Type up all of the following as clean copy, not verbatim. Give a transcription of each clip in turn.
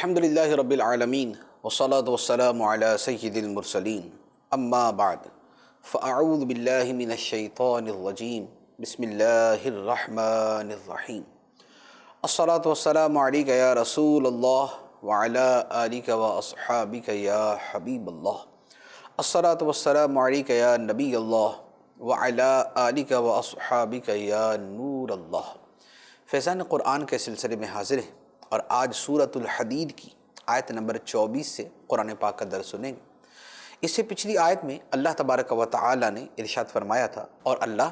الحمد للہ رب العالمین والصلاة والسلام علی سید المرسلین اما بعد فاعوذ باللہ من الشیطان الرجیم بسم اللہ الرحمن الرحیم الصلاة والسلام علیک یا رسول اللہ وعلی آلک واصحابک یا حبیب اللہ الصلاة والسلام علیک یا نبی اللہ وعلی آلک واصحابک یا نور اللہ۔ فیضان قرآن کے سلسلے میں حاضر ہیں اور آج سورۃ الحدید کی آیت نمبر 24 سے قرآن پاک کا درس سنیں گے۔ اس سے پچھلی آیت میں اللہ تبارک و تعالی نے ارشاد فرمایا تھا، اور اللہ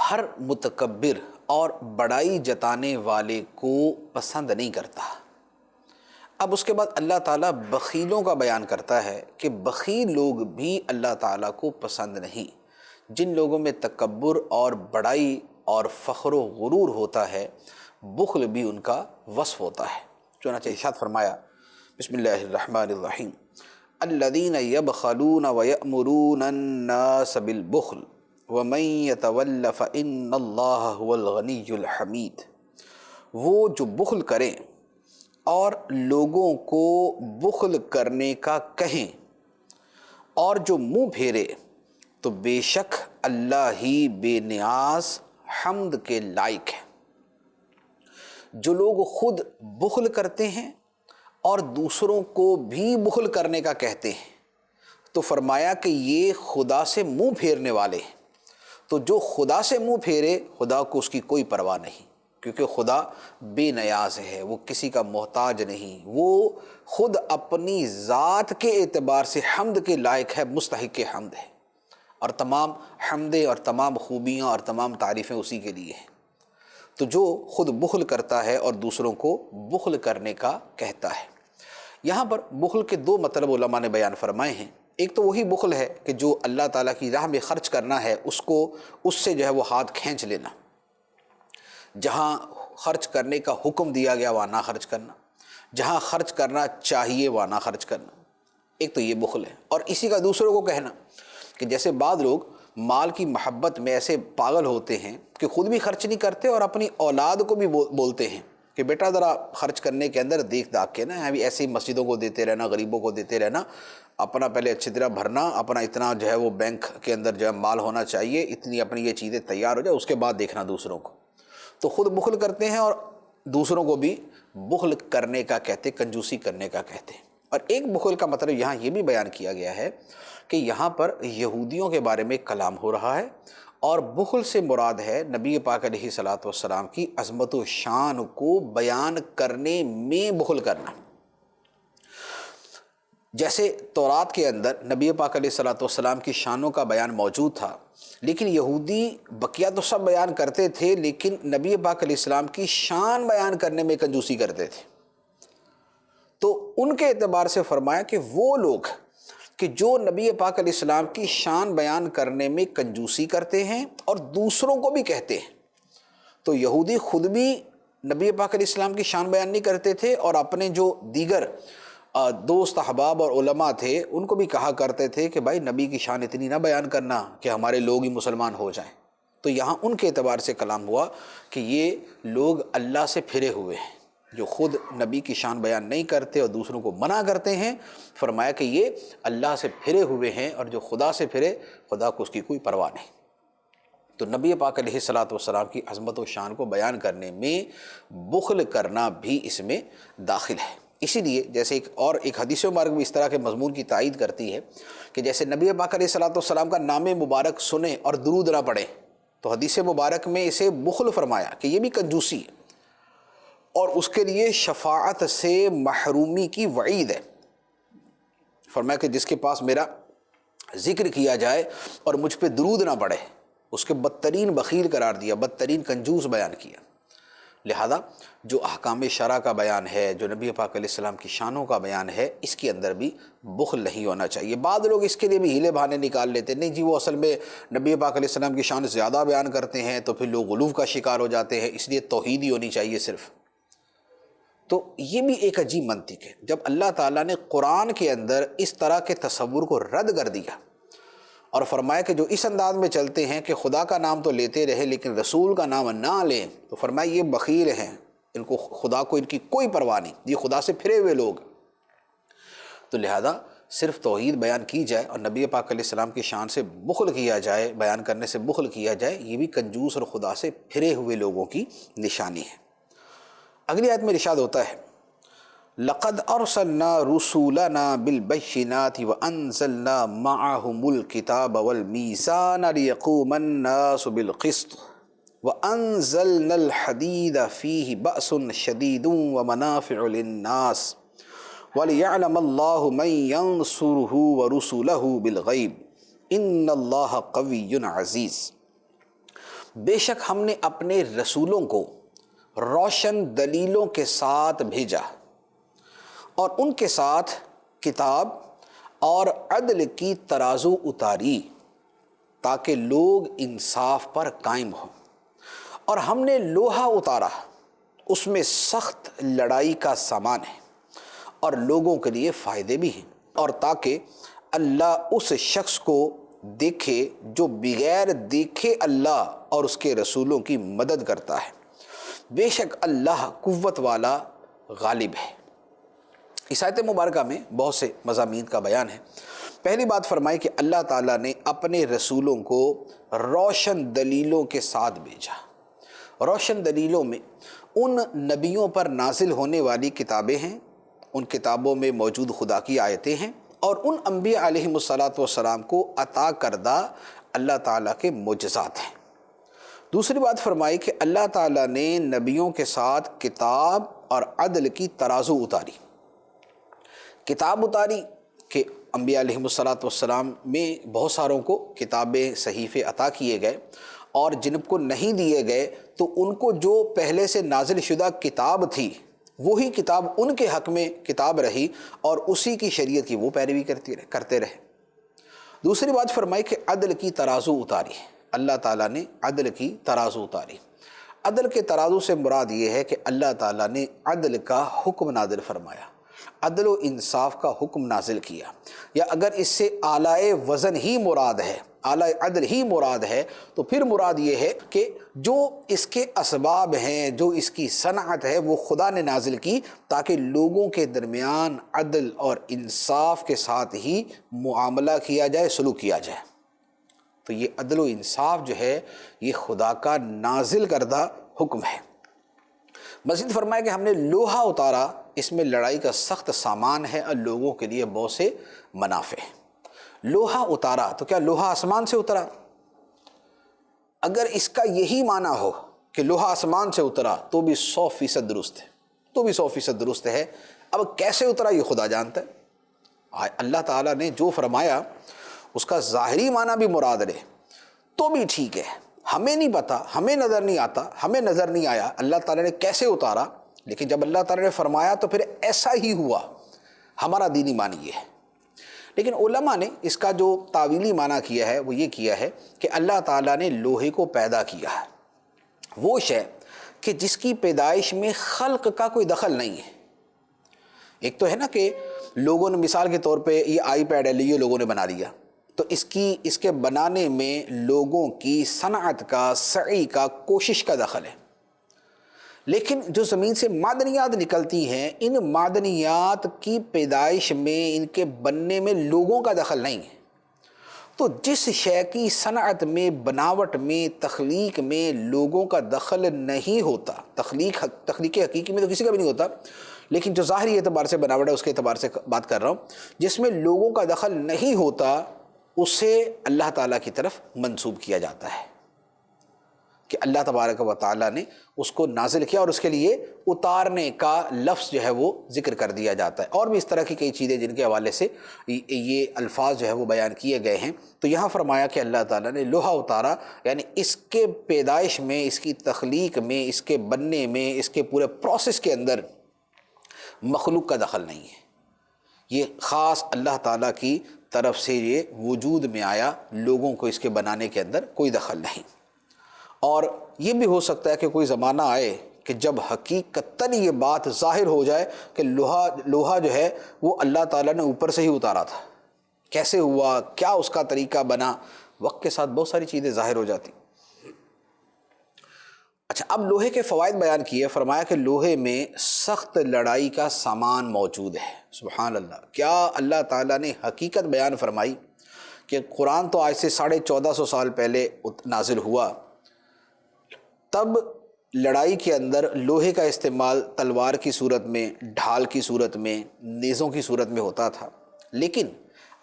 ہر متکبر اور بڑائی جتانے والے کو پسند نہیں کرتا۔ اب اس کے بعد اللہ تعالیٰ بخیلوں کا بیان کرتا ہے کہ بخیل لوگ بھی اللہ تعالیٰ کو پسند نہیں۔ جن لوگوں میں تکبر اور بڑائی اور فخر و غرور ہوتا ہے، بخل بھی ان کا وصف ہوتا ہے۔ چنانچہ ارشاد فرمایا، بسم اللہ الرحمن الرحیم، الذین یبخلون ویأمرون الناس بالبخل ومن یتول فإن اللہ هو الغنی الحمید۔ وہ جو بخل کریں اور لوگوں کو بخل کرنے کا کہیں اور جو منہ پھیرے، تو بے شک اللہ ہی بے نیاز حمد کے لائق ہے۔ جو لوگ خود بخل کرتے ہیں اور دوسروں کو بھی بخل کرنے کا کہتے ہیں، تو فرمایا کہ یہ خدا سے منہ پھیرنے والے ہیں۔ تو جو خدا سے منہ پھیرے، خدا کو اس کی کوئی پرواہ نہیں، کیونکہ خدا بے نیاز ہے، وہ کسی کا محتاج نہیں، وہ خود اپنی ذات کے اعتبار سے حمد کے لائق ہے، مستحق حمد ہے، اور تمام حمدیں اور تمام خوبیاں اور تمام تعریفیں اسی کے لیے ہیں۔ تو جو خود بخل کرتا ہے اور دوسروں کو بخل کرنے کا کہتا ہے، یہاں پر بخل کے دو مطلب علماء نے بیان فرمائے ہیں۔ ایک تو وہی بخل ہے کہ جو اللہ تعالیٰ کی راہ میں خرچ کرنا ہے اس سے جو ہے وہ ہاتھ کھینچ لینا، جہاں خرچ کرنے کا حکم دیا گیا وہاں نہ خرچ کرنا، جہاں خرچ کرنا چاہیے وہاں نہ خرچ کرنا۔ ایک تو یہ بخل ہے، اور اسی کا دوسروں کو کہنا کہ جیسے بعض لوگ مال کی محبت میں ایسے پاگل ہوتے ہیں کہ خود بھی خرچ نہیں کرتے اور اپنی اولاد کو بھی بولتے ہیں کہ بیٹا ذرا خرچ کرنے کے اندر دیکھ داکھ کے نا، ابھی ایسے ہی مسجدوں کو دیتے رہنا، غریبوں کو دیتے رہنا، اپنا پہلے اچھی طرح بھرنا، اپنا اتنا جو ہے وہ بینک کے اندر جو ہے مال ہونا چاہیے، اتنی اپنی یہ چیزیں تیار ہو جائے، اس کے بعد دیکھنا دوسروں کو۔ تو خود بخل کرتے ہیں اور دوسروں کو بھی بخل کرنے کا کہتے، کنجوسی کرنے کا کہتے ہیں۔ اور ایک بخل کا مطلب یہاں یہ بھی بیان کیا گیا ہے کہ یہاں پر یہودیوں کے بارے میں کلام ہو رہا ہے، اور بخل سے مراد ہے نبی پاک علیہ الصلوۃ والسلام کی عظمت و شان کو بیان کرنے میں بخل کرنا۔ جیسے تورات کے اندر نبی پاک علیہ الصلوۃ والسلام کی شانوں کا بیان موجود تھا، لیکن یہودی بقیہ تو سب بیان کرتے تھے، لیکن نبی پاک علیہ السلام کی شان بیان کرنے میں کنجوسی کرتے تھے۔ تو ان کے اعتبار سے فرمایا کہ وہ لوگ کہ جو نبی پاک علیہ السلام کی شان بیان کرنے میں کنجوسی کرتے ہیں اور دوسروں کو بھی کہتے ہیں، تو یہودی خود بھی نبی پاک علیہ السلام کی شان بیان نہیں کرتے تھے، اور اپنے جو دیگر دوست احباب اور علماء تھے ان کو بھی کہا کرتے تھے کہ بھائی نبی کی شان اتنی نہ بیان کرنا کہ ہمارے لوگ ہی مسلمان ہو جائیں۔ تو یہاں ان کے اعتبار سے کلام ہوا کہ یہ لوگ اللہ سے پھرے ہوئے ہیں، جو خود نبی کی شان بیان نہیں کرتے اور دوسروں کو منع کرتے ہیں۔ فرمایا کہ یہ اللہ سے پھرے ہوئے ہیں، اور جو خدا سے پھرے، خدا کو اس کی کوئی پرواہ نہیں۔ تو نبی پاک علیہ الصلوۃ والسلام کی عظمت و شان کو بیان کرنے میں بخل کرنا بھی اس میں داخل ہے۔ اسی لیے جیسے ایک حدیث مبارک بھی اس طرح کے مضمون کی تائید کرتی ہے کہ جیسے نبی پاک علیہ الصلوۃ والسلام کا نام مبارک سنیں اور درود نہ پڑھیں، تو حدیث مبارک میں اسے بخل فرمایا کہ یہ بھی کنجوسی ہے، اور اس کے لیے شفاعت سے محرومی کی وعید ہے۔ فرمایا کہ جس کے پاس میرا ذکر کیا جائے اور مجھ پہ درود نہ پڑے، اس کے بدترین بخیل قرار دیا، بدترین کنجوس بیان کیا۔ لہذا جو احکام شرع کا بیان ہے، جو نبی پاک علیہ السلام کی شانوں کا بیان ہے، اس کے اندر بھی بخل نہیں ہونا چاہیے۔ بعض لوگ اس کے لیے بھی ہیلے بہانے نکال لیتے، نہیں جی وہ اصل میں نبی پاک علیہ السلام کی شان زیادہ بیان کرتے ہیں تو پھر لوگ غلو کا شکار ہو جاتے ہیں، اس لیے توحید ہی ہونی چاہیے صرف۔ تو یہ بھی ایک عجیب منطق ہے۔ جب اللہ تعالیٰ نے قرآن کے اندر اس طرح کے تصور کو رد کر دیا اور فرمایا کہ جو اس انداز میں چلتے ہیں کہ خدا کا نام تو لیتے رہے لیکن رسول کا نام نہ لیں، تو فرمایا یہ بخیل ہیں، ان کو خدا کو ان کی کوئی پرواہ نہیں، یہ خدا سے پھرے ہوئے لوگ۔ تو لہذا صرف توحید بیان کی جائے اور نبی پاک علیہ السلام کی شان سے بخل کیا جائے، بیان کرنے سے بخل کیا جائے، یہ بھی کنجوس اور خدا سے پھرے ہوئے لوگوں کی نشانی ہے۔ اگلی آیت میں ارشاد ہوتا ہے لَقَدْ أَرْسَلْنَا رُسُولَنَا بِالْبَيِّنَاتِ وَأَنزَلْنَا مَعَهُمُ الْكِتَابَ وَالْمِيزَانَ لِيَقُومَ النَّاسُ بِالْقِسْطِ وَأَنزَلْنَا الْحَدِيدَ فِيهِ بَأْسٌ شَدِيدٌ وَمَنَافِعُ لِلنَّاسِ وَلِيَعْلَمَ اللَّهُ مَن يَنصُرُهُ وَرُسُلَهُ بِالْغَيْبِ إِنَّ اللَّهَ قَوِيٌّ عَزِيزٌ۔ بے شک ہم نے اپنے رسولوں کو روشن دلیلوں کے ساتھ بھیجا اور ان کے ساتھ کتاب اور عدل کی ترازو اتاری تاکہ لوگ انصاف پر قائم ہوں، اور ہم نے لوہا اتارا، اس میں سخت لڑائی کا سامان ہے اور لوگوں کے لیے فائدے بھی ہیں، اور تاکہ اللہ اس شخص کو دیکھے جو بغیر دیکھے اللہ اور اس کے رسولوں کی مدد کرتا ہے، بے شک اللہ قوت والا غالب ہے۔ اس آیت مبارکہ میں بہت سے مضامین کا بیان ہے۔ پہلی بات فرمائی کہ اللہ تعالیٰ نے اپنے رسولوں کو روشن دلیلوں کے ساتھ بھیجا۔ روشن دلیلوں میں ان نبیوں پر نازل ہونے والی کتابیں ہیں، ان کتابوں میں موجود خدا کی آیتیں ہیں، اور ان انبیاء علیہم السلام کو عطا کردہ اللہ تعالیٰ کے معجزات ہیں۔ دوسری بات فرمائی کہ اللہ تعالیٰ نے نبیوں کے ساتھ کتاب اور عدل کی ترازو اتاری۔ کتاب اتاری کہ انبیاء علیہم السلام میں بہت ساروں کو کتابیں صحیفے عطا کیے گئے، اور جن کو نہیں دیے گئے تو ان کو جو پہلے سے نازل شدہ کتاب تھی وہی کتاب ان کے حق میں کتاب رہی، اور اسی کی شریعت کی وہ پیروی کرتے رہے۔ دوسری بات فرمائی کہ عدل کی ترازو اتاری، اللہ تعالیٰ نے عدل کی ترازو اتاری۔ عدل کے ترازو سے مراد یہ ہے کہ اللہ تعالیٰ نے عدل کا حکم نازل فرمایا، عدل و انصاف کا حکم نازل کیا، یا اگر اس سے اعلی وزن ہی مراد ہے، اعلی عدل ہی مراد ہے، تو پھر مراد یہ ہے کہ جو اس کے اسباب ہیں، جو اس کی صنعت ہے، وہ خدا نے نازل کی تاکہ لوگوں کے درمیان عدل اور انصاف کے ساتھ ہی معاملہ کیا جائے، سلوک کیا جائے۔ تو یہ عدل و انصاف جو ہے یہ خدا کا نازل کردہ حکم ہے۔ مزید فرمایا کہ ہم نے لوہا اتارا، اس میں لڑائی کا سخت سامان ہے اور لوگوں کے لیے بہت سے منافع ہیں۔ لوہا اتارا تو کیا لوہا آسمان سے اترا؟ اگر اس کا یہی معنی ہو کہ لوہا آسمان سے اترا تو بھی 100% درست ہے، تو بھی 100% درست ہے۔ اب کیسے اترا یہ خدا جانتا ہے۔ اللہ تعالیٰ نے جو فرمایا اس کا ظاہری معنی بھی مراد لے تو بھی ٹھیک ہے، ہمیں نہیں پتا، ہمیں نظر نہیں آتا، ہمیں نظر نہیں آیا اللہ تعالیٰ نے کیسے اتارا، لیکن جب اللہ تعالیٰ نے فرمایا تو پھر ایسا ہی ہوا۔ ہمارا دینی معنی یہ ہے۔ لیکن علماء نے اس کا جو تاویلی معنی کیا ہے وہ یہ کیا ہے کہ اللہ تعالیٰ نے لوہے کو پیدا کیا ہے، وہ شے کہ جس کی پیدائش میں خلق کا کوئی دخل نہیں ہے۔ ایک تو ہے نا کہ لوگوں نے مثال کے طور پہ یہ آئی پیڈ ہے، یہ لوگوں نے بنا لیا، تو اس کے بنانے میں لوگوں کی صنعت کا، سعی کا، کوشش کا دخل ہے۔ لیکن جو زمین سے معدنیات نکلتی ہیں، ان معدنیات کی پیدائش میں، ان کے بننے میں لوگوں کا دخل نہیں ہے۔ تو جس شے کی صنعت میں، بناوٹ میں، تخلیق میں لوگوں کا دخل نہیں ہوتا، تخلیق حقیقی میں تو کسی کا بھی نہیں ہوتا، لیکن جو ظاہری اعتبار سے بناوٹ ہے اس کے اعتبار سے بات کر رہا ہوں، جس میں لوگوں کا دخل نہیں ہوتا اسے اللہ تعالیٰ کی طرف منسوب کیا جاتا ہے کہ اللہ تبارک و تعالیٰ نے اس کو نازل کیا، اور اس کے لیے اتارنے کا لفظ جو ہے وہ ذکر کر دیا جاتا ہے۔ اور بھی اس طرح کی کئی چیزیں جن کے حوالے سے یہ الفاظ جو ہے وہ بیان کیے گئے ہیں۔ تو یہاں فرمایا کہ اللہ تعالیٰ نے لوہا اتارا، یعنی اس کے پیدائش میں، اس کی تخلیق میں، اس کے بننے میں، اس کے پورے پروسیس کے اندر مخلوق کا دخل نہیں ہے، یہ خاص اللہ تعالیٰ کی طرف سے یہ وجود میں آیا، لوگوں کو اس کے بنانے کے اندر کوئی دخل نہیں۔ اور یہ بھی ہو سکتا ہے کہ کوئی زمانہ آئے کہ جب حقیقتاً یہ بات ظاہر ہو جائے کہ لوہا جو ہے وہ اللہ تعالیٰ نے اوپر سے ہی اتارا تھا، کیسے ہوا، کیا اس کا طریقہ بنا، وقت کے ساتھ بہت ساری چیزیں ظاہر ہو جاتی۔ اچھا، اب لوہے کے فوائد بیان کیے، فرمایا کہ لوہے میں سخت لڑائی کا سامان موجود ہے۔ سبحان اللہ، کیا اللہ تعالیٰ نے حقیقت بیان فرمائی کہ قرآن تو آج سے 1450 سال پہلے نازل ہوا، تب لڑائی کے اندر لوہے کا استعمال تلوار کی صورت میں، ڈھال کی صورت میں، نیزوں کی صورت میں ہوتا تھا، لیکن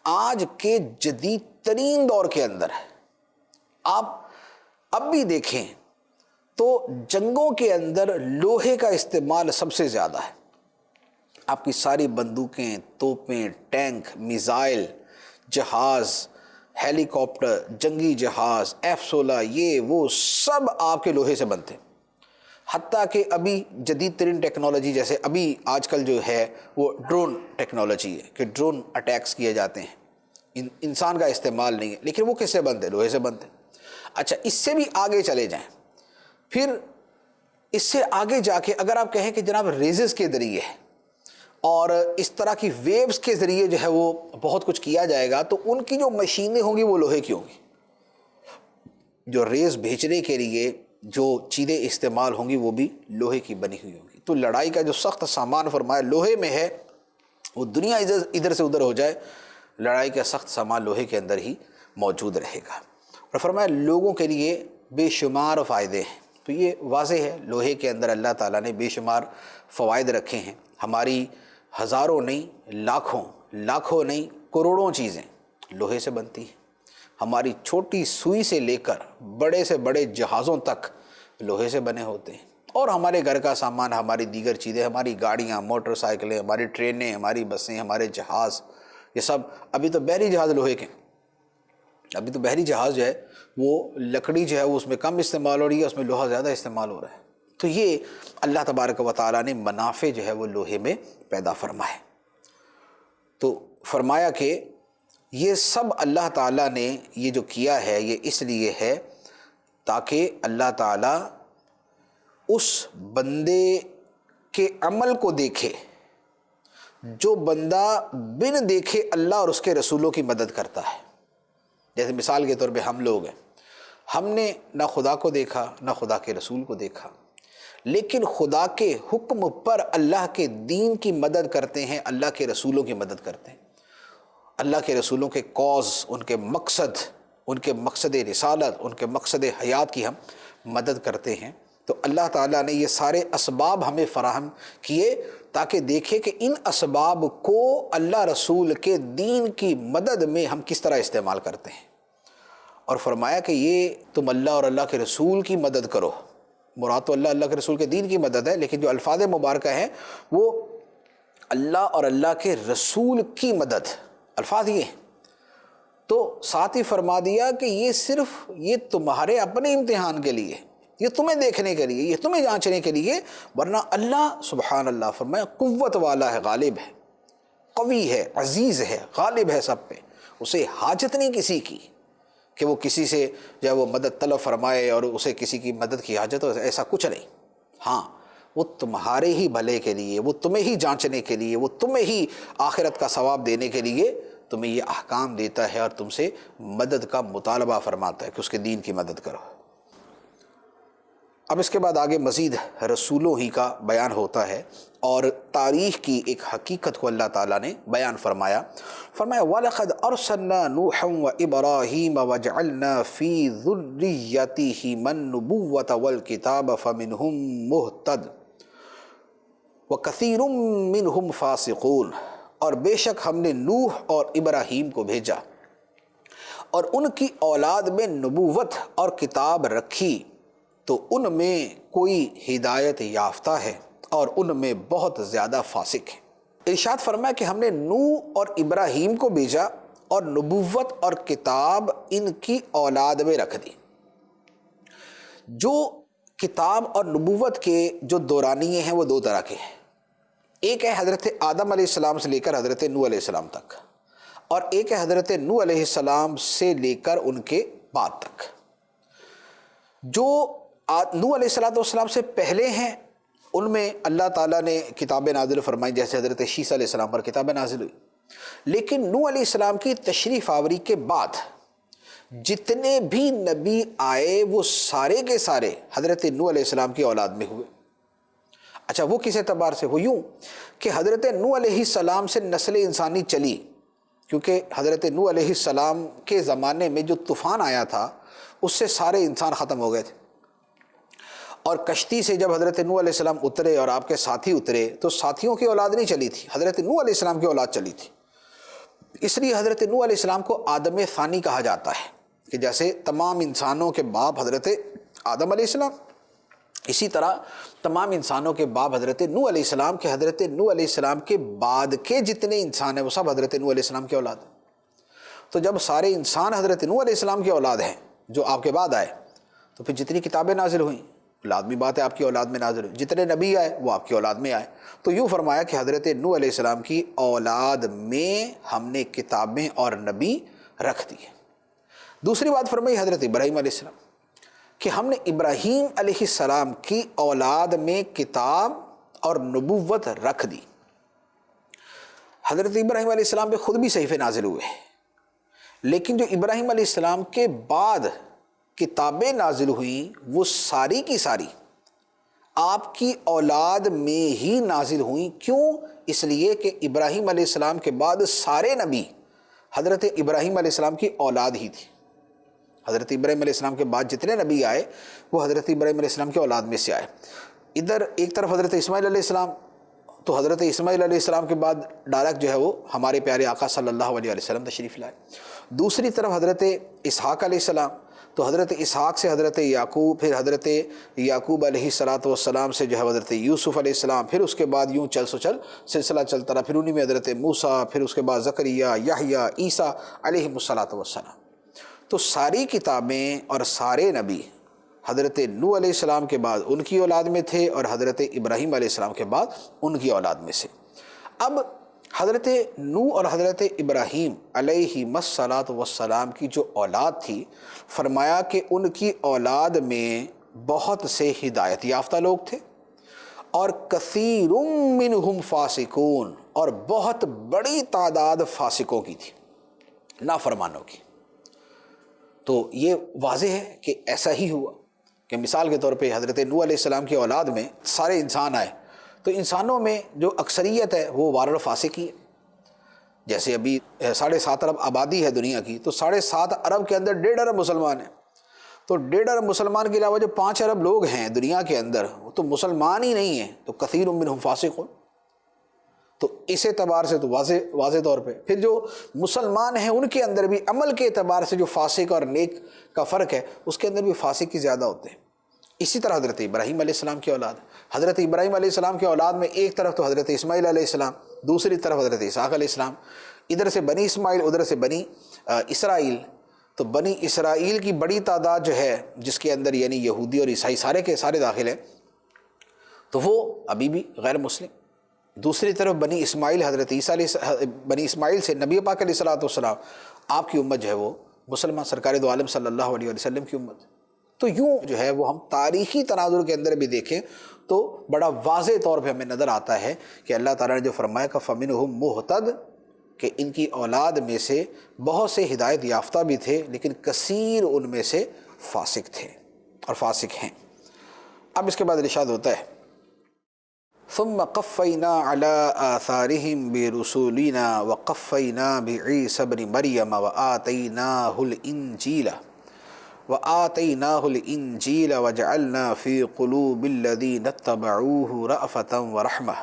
آج کے جدید ترین دور کے اندر آپ اب بھی دیکھیں تو جنگوں کے اندر لوہے کا استعمال سب سے زیادہ ہے۔ آپ کی ساری بندوقیں، توپیں، ٹینک، میزائل، جہاز، ہیلی کاپٹر، جنگی جہاز، F-16، یہ وہ سب آپ کے لوہے سے بنتے ہیں۔ حتیٰ کہ ابھی جدید ترین ٹیکنالوجی، جیسے ابھی آج کل جو ہے وہ ڈرون ٹیکنالوجی ہے کہ ڈرون اٹیکس کیے جاتے ہیں، انسان کا استعمال نہیں ہے، لیکن وہ کس سے بنتے ہیں؟ لوہے سے بنتے ہیں۔ اچھا، اس سے بھی آگے چلے جائیں، پھر اس سے آگے جا کے اگر آپ کہیں کہ جناب ریزز کے ذریعے اور اس طرح کی ویوز کے ذریعے جو ہے وہ بہت کچھ کیا جائے گا، تو ان کی جو مشینیں ہوں گی وہ لوہے کی ہوں گی۔ جو ریز بھیجنے کے لیے جو چیزیں استعمال ہوں گی وہ بھی لوہے کی بنی ہوئی ہوں گی۔ تو لڑائی کا جو سخت سامان فرمایا لوہے میں ہے، وہ دنیا ادھر سے ادھر ہو جائے، لڑائی کا سخت سامان لوہے کے اندر ہی موجود رہے گا۔ اور فرمایا لوگوں کے لیے بے شمار فائدے ہیں۔ تو یہ واضح ہے، لوہے کے اندر اللہ تعالیٰ نے بے شمار فوائد رکھے ہیں۔ ہماری ہزاروں نہیں، لاکھوں نہیں، کروڑوں چیزیں لوہے سے بنتی ہیں۔ ہماری چھوٹی سوئی سے لے کر بڑے سے بڑے جہازوں تک لوہے سے بنے ہوتے ہیں، اور ہمارے گھر کا سامان، ہماری دیگر چیزیں، ہماری گاڑیاں، موٹر سائیکلیں، ہماری ٹرینیں، ہماری بسیں، ہمارے جہاز، یہ سب ابھی تو بحری جہاز لوہے کے، ابھی تو بحری جہاز جو ہے وہ لکڑی جو ہے وہ اس میں کم استعمال ہو رہی ہے، اس میں لوہا زیادہ استعمال ہو رہا ہے۔ تو یہ اللہ تبارک و تعالیٰ نے منافع جو ہے وہ لوہے میں پیدا فرمائے۔ تو فرمایا کہ یہ سب اللہ تعالیٰ نے یہ جو کیا ہے یہ اس لیے ہے تاکہ اللہ تعالیٰ اس بندے کے عمل کو دیکھے جو بندہ بن دیکھے اللہ اور اس کے رسولوں کی مدد کرتا ہے۔ جیسے مثال کے طور پہ ہم لوگ ہیں، ہم نے نہ خدا کو دیکھا نہ خدا کے رسول کو دیکھا، لیکن خدا کے حکم پر اللہ کے دین کی مدد کرتے ہیں، اللہ کے رسولوں کی مدد کرتے ہیں، اللہ کے رسولوں کے کاز، ان کے مقصد رسالت، ان کے مقصد حیات کی ہم مدد کرتے ہیں۔ تو اللہ تعالیٰ نے یہ سارے اسباب ہمیں فراہم کیے تاکہ دیکھے کہ ان اسباب کو اللہ رسول کے دین کی مدد میں ہم کس طرح استعمال کرتے ہیں۔ اور فرمایا کہ یہ تم اللہ اور اللہ کے رسول کی مدد کرو، مراد تو اللہ کے رسول کے دین کی مدد ہے، لیکن جو الفاظ مبارکہ ہیں وہ اللہ اور اللہ کے رسول کی مدد، الفاظ یہ ہیں۔ تو ساتھ ہی فرما دیا کہ یہ صرف یہ تمہارے اپنے امتحان کے لیے، یہ تمہیں دیکھنے کے لیے، یہ تمہیں جانچنے کے لیے، ورنہ اللہ سبحان اللہ فرمایا قوت والا ہے، غالب ہے، قوی ہے، عزیز ہے، غالب ہے سب پہ، اسے حاجت نہیں کسی کی کہ وہ کسی سے جو ہے وہ مدد طلب فرمائے اور اسے کسی کی مدد کی حاجت ہو، ایسا کچھ نہیں۔ ہاں، وہ تمہارے ہی بھلے کے لیے، وہ تمہیں ہی جانچنے کے لیے، وہ تمہیں ہی آخرت کا ثواب دینے کے لیے تمہیں یہ احکام دیتا ہے اور تم سے مدد کا مطالبہ فرماتا ہے کہ اس کے دین کی مدد کرو۔ اب اس کے بعد آگے مزید رسولوں ہی کا بیان ہوتا ہے اور تاریخ کی ایک حقیقت کو اللہ تعالیٰ نے بیان فرمایا۔ وَلَقَدْ أَرْسَلْنَا نُوحًا وَإِبْرَاهِيمَ وَجَعَلْنَا فِي ذُرِّيَّتِهِمَا النُّبُوَّةَ وَالْكِتَابَ فَمِنْهُمْ مُهْتَدٍ وَكَثِيرٌ مِّنْهُمْ فَاسِقُونَ۔ اور بے شک ہم نے نوح اور ابراہیم کو بھیجا اور ان کی اولاد میں نبوت اور کتاب رکھی، تو ان میں کوئی ہدایت یافتہ ہے اور ان میں بہت زیادہ فاسق ہے۔ ارشاد فرمایا کہ ہم نے نوح اور ابراہیم کو بھیجا اور نبوت اور کتاب ان کی اولاد میں رکھ دی۔ جو کتاب اور نبوت کے جو دورانیے ہیں وہ دو طرح کے ہیں، ایک ہے حضرت آدم علیہ السلام سے لے کر حضرت نوح علیہ السلام تک، اور ایک ہے حضرت نوح علیہ السلام سے لے کر ان کے بعد تک۔ جو نوح علیہ السلام سے پہلے ہیں ان میں اللہ تعالیٰ نے کتابیں نازل فرمائی، جیسے حضرت عیسیٰ علیہ السلام پر کتابیں نازل ہوئی، لیکن نوح علیہ السلام کی تشریف آوری کے بعد جتنے بھی نبی آئے وہ سارے کے سارے حضرت نوح علیہ السلام کی اولاد میں ہوئے۔ اچھا وہ کس اعتبار سے؟ وہ یوں کہ حضرت نوح علیہ السلام سے نسل انسانی چلی، کیونکہ حضرت نوح علیہ السلام کے زمانے میں جو طوفان آیا تھا اس سے سارے انسان ختم ہو گئے تھے، اور کشتی سے جب حضرت نوح علیہ السلام اترے اور آپ کے ساتھی اترے تو ساتھیوں کی اولاد نہیں چلی تھی، حضرت نوح علیہ السلام کی اولاد چلی تھی۔ اس لیے حضرت نوح علیہ السلام کو آدم ثانی کہا جاتا ہے، کہ جیسے تمام انسانوں کے باپ حضرت آدم علیہ السلام، اسی طرح تمام انسانوں کے باپ حضرت نوح علیہ السلام، کہ حضرت نوح علیہ السلام کے بعد کے جتنے انسان ہیں وہ سب حضرت نوح علیہ السلام کی اولاد ہیں۔ تو جب سارے انسان حضرت نوح علیہ السلام کی اولاد ہیں جو آپ کے بعد آئے، تو پھر جتنی کتابیں نازل ہوئیں لازمی بات ہے آپ کی اولاد میں نازل ہوئی، جتنے نبی آئے وہ آپ کی اولاد میں آئے۔ تو یوں فرمایا کہ حضرت نوح علیہ السلام کی اولاد میں ہم نے کتابیں اور نبی رکھ دیے۔ دوسری بات فرمائی حضرت ابراہیم علیہ السلام کہ ہم نے ابراہیم علیہ السلام کی اولاد میں کتاب اور نبوت رکھ دی۔ حضرت ابراہیم علیہ السلام پہ خود بھی صحیفے نازل ہوئے، لیکن جو ابراہیم علیہ السلام کے بعد کتابیں نازل ہوئیں وہ ساری کی ساری آپ کی اولاد میں ہی نازل ہوئیں۔ کیوں؟ اس لیے کہ ابراہیم علیہ السلام کے بعد سارے نبی حضرت ابراہیم علیہ السلام کی اولاد ہی تھی۔ حضرت ابراہیم علیہ السلام کے بعد جتنے نبی آئے وہ حضرت ابراہیم علیہ السلام کی اولاد میں سے آئے۔ ادھر ایک طرف حضرت اسماعیل علیہ السلام، تو حضرت اسماعیل علیہ السلام کے بعد ڈائریکٹ جو ہے وہ ہمارے پیارے آقا صلی اللہ علیہ وسلم تشریف لائے۔ دوسری طرف حضرت اسحاق علیہ السلام، تو حضرت اسحاق سے حضرت یعقوب، پھر حضرت یعقوب علیہ السلام سے جو ہے حضرت یوسف علیہ السلام، پھر اس کے بعد یوں چل سلسلہ چلتا رہا، پھر انہی میں حضرت موسیٰ، پھر اس کے بعد زکریا، یحییٰ، عیسیٰ علیہ السلام۔ تو ساری کتابیں اور سارے نبی حضرت نوح علیہ السلام کے بعد ان کی اولاد میں تھے اور حضرت ابراہیم علیہ السلام کے بعد ان کی اولاد میں سے۔ اب حضرت نوح اور حضرت ابراہیم علیہ السلام کی جو اولاد تھی، فرمایا کہ ان کی اولاد میں بہت سے ہدایت یافتہ لوگ تھے، اور کثیر منہم فاسقون، اور بہت بڑی تعداد فاسقوں کی تھی، نافرمانوں کی۔ تو یہ واضح ہے کہ ایسا ہی ہوا کہ مثال کے طور پہ حضرت نوح علیہ السلام کی اولاد میں سارے انسان آئے، تو انسانوں میں جو اکثریت ہے وہ وارر فاسق ہی ہے۔ جیسے ابھی 7.5 ارب آبادی ہے دنیا کی، تو 7.5 ارب کے اندر 1.5 ارب مسلمان ہیں، تو 1.5 ارب مسلمان کے علاوہ جو 5 ارب لوگ ہیں دنیا کے اندر وہ تو مسلمان ہی نہیں ہیں، تو کثیر منہم فاسقون۔ تو اس اعتبار سے تو واضح طور پہ پھر جو مسلمان ہیں ان کے اندر بھی عمل کے اعتبار سے جو فاسق اور نیک کا فرق ہے اس کے اندر بھی فاسق کی زیادہ ہوتے ہیں۔ اسی طرح حضرت ابراہیم علیہ السلام کی اولاد، حضرت ابراہیم علیہ السلام کی اولاد میں ایک طرف تو حضرت اسماعیل علیہ السلام، دوسری طرف حضرت اسحاق علیہ السلام، ادھر سے بنی اسماعیل ادھر سے بنی اسرائیل۔ تو بنی اسرائیل کی بڑی تعداد جو ہے جس کے اندر یعنی یہودی اور عیسائی سارے کے سارے داخل ہیں، تو وہ ابھی بھی غیر مسلم۔ دوسری طرف بنی اسماعیل، حضرت عیسیٰ علیہ بنی اسماعیل سے نبی پاک علیہ السلام آپ کی امت جو ہے وہ مسلمان سرکار دو عالم صلی اللہ علیہ وسلم کی امت۔ تو یوں جو ہے وہ ہم تاریخی تناظر کے اندر بھی دیکھیں تو بڑا واضح طور پہ ہمیں نظر آتا ہے کہ اللہ تعالیٰ نے جو فرمایا کہ فَمِنْهُمْ مُهْتَدٍ، کہ ان کی اولاد میں سے بہت سے ہدایت یافتہ بھی تھے لیکن کثیر ان میں سے فاسق تھے اور فاسق ہیں۔ اب اس کے بعد ارشاد ہوتا ہے ثم قفینا علی آثارہم برسولنا وقفینا بعیسی ابن مریم وآتیناہ الانجیل وجعلنا فی قلوب الذین اتبعوہ رأفۃ ورحمہ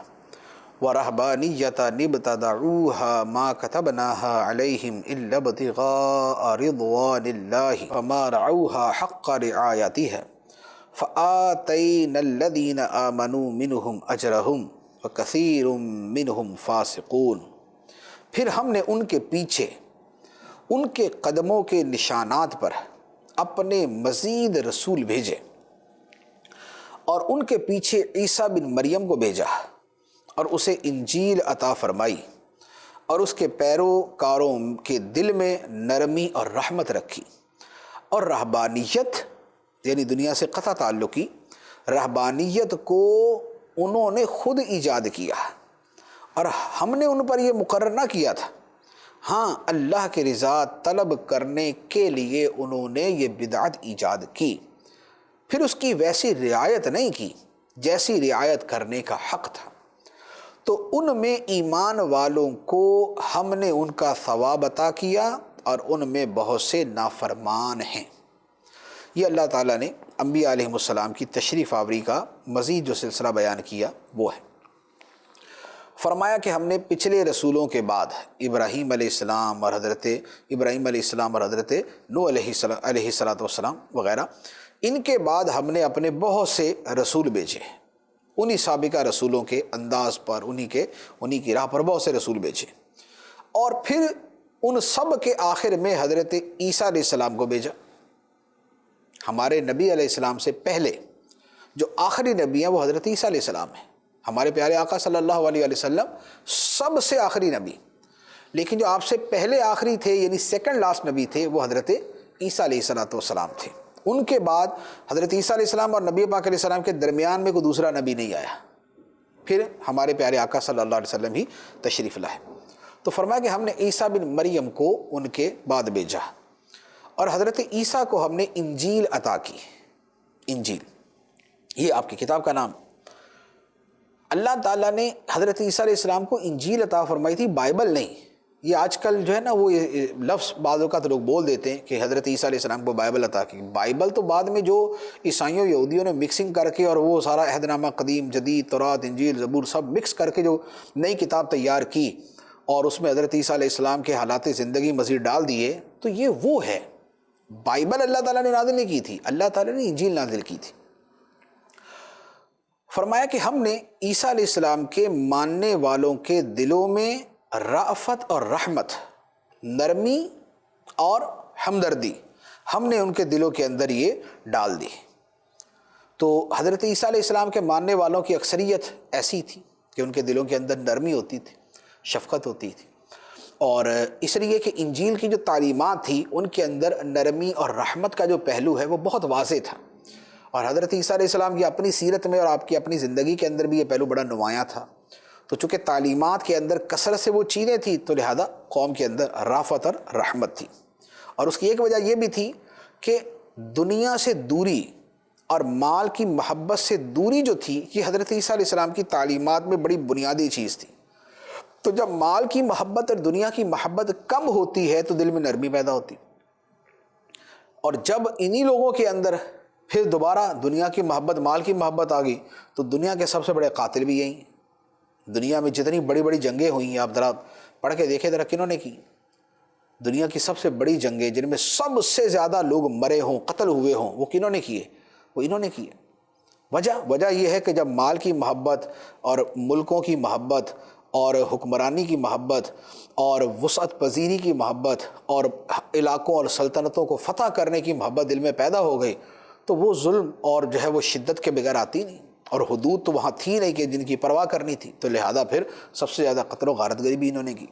ورہبانیۃ ابتدعوہا ما کتبناہا علیہم الا ابتغاء رضوان اللہ وما رعوہا حق رعایتہا فآتینا الذین آمنوا منہم اجرہم وکثیر منہم فاسقون۔ پھر ہم نے ان کے پیچھے ان کے قدموں کے نشانات پر اپنے مزید رسول بھیجے اور ان کے پیچھے عیسیٰ بن مریم کو بھیجا اور اسے انجیل عطا فرمائی اور اس کے پیروکاروں کے دل میں نرمی اور رحمت رکھی، اور رہبانیت یعنی دنیا سے قطع تعلقی، رہبانیت کو انہوں نے خود ایجاد کیا اور ہم نے ان پر یہ مقرر نہ کیا تھا، ہاں اللہ کی رضا طلب کرنے کے لیے انہوں نے یہ بدعت ایجاد کی، پھر اس کی ویسی رعایت نہیں کی جیسی رعایت کرنے کا حق تھا، تو ان میں ایمان والوں کو ہم نے ان کا ثواب عطا کیا اور ان میں بہت سے نافرمان ہیں۔ یہ اللہ تعالیٰ نے انبیاء علیہ السلام کی تشریف آوری کا مزید جو سلسلہ بیان کیا وہ ہے۔ فرمایا کہ ہم نے پچھلے رسولوں کے بعد ابراہیم علیہ السلام اور حضرت نوح علیہ السلام وغیرہ، ان کے بعد ہم نے اپنے بہت سے رسول بھیجے، انہی سابقہ رسولوں کے انداز پر انہی کی راہ پر بہت سے رسول بھیجے، اور پھر ان سب کے آخر میں حضرت عیسیٰ علیہ السلام کو بھیجا۔ ہمارے نبی علیہ السلام سے پہلے جو آخری نبی ہیں وہ حضرت عیسیٰ علیہ السلام ہیں، ہمارے پیارے آقا صلی اللہ علیہ وسلم سب سے آخری نبی، لیکن جو آپ سے پہلے آخری تھے یعنی سیکنڈ لاسٹ نبی تھے وہ حضرت عیسیٰ علیہ السلام تھے۔ ان کے بعد حضرت عیسیٰ علیہ السلام اور نبی پاک علیہ السلام کے درمیان میں کوئی دوسرا نبی نہیں آیا، پھر ہمارے پیارے آقا صلی اللہ علیہ وسلم ہی تشریف لائے۔ تو فرمایا کہ ہم نے عیسیٰ بن مریم کو ان کے بعد بھیجا، اور حضرت عیسیٰ کو ہم نے انجیل عطا کی۔ انجیل یہ آپ کی کتاب کا نام۔ اللہ تعالیٰ نے حضرت عیسیٰ علیہ السلام کو انجیل عطا فرمائی تھی، بائبل نہیں۔ یہ آج کل جو ہے نا وہ لفظ بعض اوقات لوگ بول دیتے ہیں کہ حضرت عیسیٰ علیہ السلام کو بائبل عطا کی۔ بائبل تو بعد میں جو عیسائیوں یہودیوں نے مکسنگ کر کے اور وہ سارا عہد نامہ قدیم جدید تورات انجیل زبور سب مکس کر کے جو نئی کتاب تیار کی اور اس میں حضرت عیسیٰ علیہ السلام کے حالات زندگی مزید ڈال دیے، تو یہ وہ ہے۔ بائبل اللہ تعالیٰ نے نازل نہیں کی تھی، اللہ تعالیٰ نے انجیل نازل کی تھی۔ فرمایا کہ ہم نے عیسیٰ علیہ السلام کے ماننے والوں کے دلوں میں رأفت اور رحمت، نرمی اور ہمدردی، ہم نے ان کے دلوں کے اندر یہ ڈال دی۔ تو حضرت عیسیٰ علیہ السلام کے ماننے والوں کی اکثریت ایسی تھی کہ ان کے دلوں کے اندر نرمی ہوتی تھی، شفقت ہوتی تھی، اور اس لیے کہ انجیل کی جو تعلیمات تھی ان کے اندر نرمی اور رحمت کا جو پہلو ہے وہ بہت واضح تھا، اور حضرت عیسیٰ علیہ السلام کی اپنی سیرت میں اور آپ کی اپنی زندگی کے اندر بھی یہ پہلو بڑا نمایاں تھا۔ تو چونکہ تعلیمات کے اندر کثرت سے وہ چیزیں تھیں تو لہذا قوم کے اندر رافت اور رحمت تھی، اور اس کی ایک وجہ یہ بھی تھی کہ دنیا سے دوری اور مال کی محبت سے دوری جو تھی یہ حضرت عیسیٰ علیہ السلام کی تعلیمات میں بڑی بنیادی چیز تھی۔ تو جب مال کی محبت اور دنیا کی محبت کم ہوتی ہے تو دل میں نرمی پیدا ہوتی، اور جب انہی لوگوں کے اندر پھر دوبارہ دنیا کی محبت مال کی محبت آ گئی تو دنیا کے سب سے بڑے قاتل بھی یہی ہیں۔ دنیا میں جتنی بڑی بڑی جنگیں ہوئی ہیں آپ ذرا پڑھ کے دیکھیں ذرا کنہوں نے کی۔ دنیا کی سب سے بڑی جنگیں جن میں سب سے زیادہ لوگ مرے ہوں، قتل ہوئے ہوں، وہ کنہوں نے کیے؟ وہ انہوں نے کیے۔ وجہ یہ ہے کہ جب مال کی محبت اور ملکوں کی محبت اور حکمرانی کی محبت اور وسعت پذیری کی محبت اور علاقوں اور سلطنتوں کو فتح کرنے کی محبت دل میں پیدا ہو گئی تو وہ ظلم اور جو ہے وہ شدت کے بغیر آتی نہیں، اور حدود تو وہاں تھی نہیں کہ جن کی پرواہ کرنی تھی، تو لہذا پھر سب سے زیادہ قتل و غارت گری بھی انہوں نے کی۔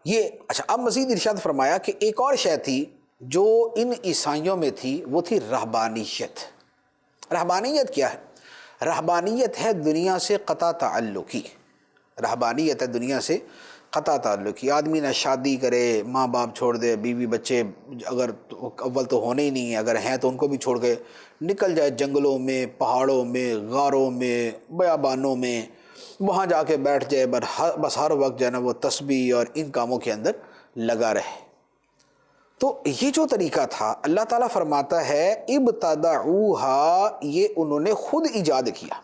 یہ اچھا، اب مزید ارشاد فرمایا کہ ایک اور شے تھی جو ان عیسائیوں میں تھی، وہ تھی رہبانیت۔ رہبانیت کیا ہے؟ رہبانیت ہے دنیا سے قطع تعلقی۔ رہبانیت ہے دنیا سے قطع تعلقی۔ آدمی نہ شادی کرے، ماں باپ چھوڑ دے، بیوی بچے اگر اول تو ہونے ہی نہیں ہیں، اگر ہیں تو ان کو بھی چھوڑ کے نکل جائے جنگلوں میں، پہاڑوں میں، غاروں میں، بیابانوں میں، وہاں جا کے بیٹھ جائے، بس ہر وقت جو ہے نا وہ تسبیح اور ان کاموں کے اندر لگا رہے۔ تو یہ جو طریقہ تھا اللہ تعالیٰ فرماتا ہے ابتدعوہا، یہ انہوں نے خود ایجاد کیا۔